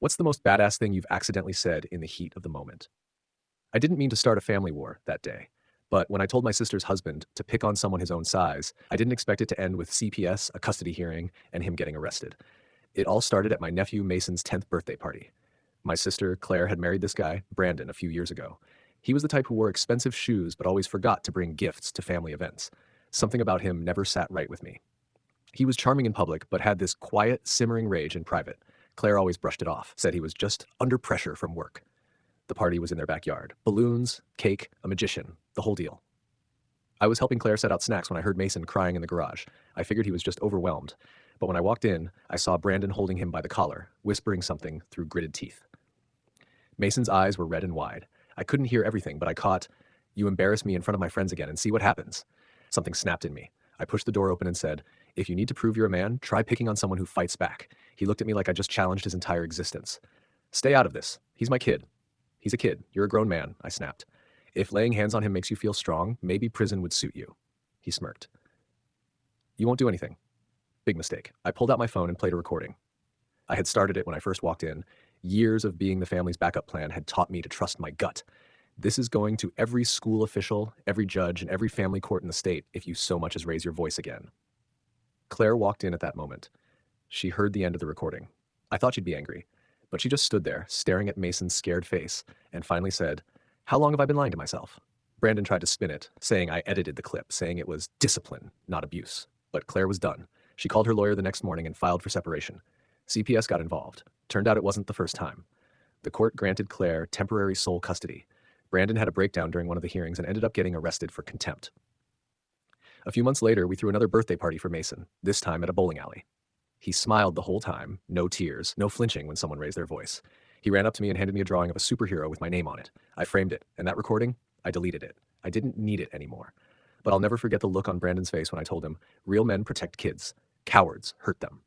What's the most badass thing you've accidentally said in the heat of the moment? I didn't mean to start a family war that day, but when I told my sister's husband to pick on someone his own size, I didn't expect it to end with CPS, a custody hearing, and him getting arrested. It all started at my nephew Mason's 10th birthday party. My sister, Claire, had married this guy, Brandon, a few years ago. He was the type who wore expensive shoes but always forgot to bring gifts to family events. Something about him never sat right with me. He was charming in public, but had this quiet, simmering rage in private. Claire always brushed it off, said he was just under pressure from work. The party was in their backyard. Balloons, cake, a magician, the whole deal. I was helping Claire set out snacks when I heard Mason crying in the garage. I figured he was just overwhelmed. But when I walked in, I saw Brandon holding him by the collar, whispering something through gritted teeth. Mason's eyes were red and wide. I couldn't hear everything, but I caught, "You embarrass me in front of my friends again and see what happens." Something snapped in me. I pushed the door open and said, "If you need to prove you're a man, try picking on someone who fights back." He looked at me like I just challenged his entire existence. "Stay out of this. He's my kid." "He's a kid. You're a grown man," I snapped. "If laying hands on him makes you feel strong, maybe prison would suit you." He smirked. "You won't do anything." Big mistake. I pulled out my phone and played a recording. I had started it when I first walked in. Years of being the family's backup plan had taught me to trust my gut. This is going to every school official, every judge, and every family court in the state if you so much as raise your voice again. Claire walked in at that moment. She heard the end of the recording. I thought she'd be angry, but she just stood there, staring at Mason's scared face, and finally said, "How long have I been lying to myself?" Brandon tried to spin it, saying I edited the clip, saying it was discipline, not abuse. But Claire was done. She called her lawyer the next morning and filed for separation. CPS got involved. Turned out it wasn't the first time. The court granted Claire temporary sole custody. Brandon had a breakdown during one of the hearings and ended up getting arrested for contempt. A few months later, we threw another birthday party for Mason, this time at a bowling alley. He smiled the whole time, no tears, no flinching when someone raised their voice. He ran up to me and handed me a drawing of a superhero with my name on it. I framed it, and that recording, I deleted it. I didn't need it anymore. But I'll never forget the look on Brandon's face when I told him, "Real men protect kids. Cowards hurt them."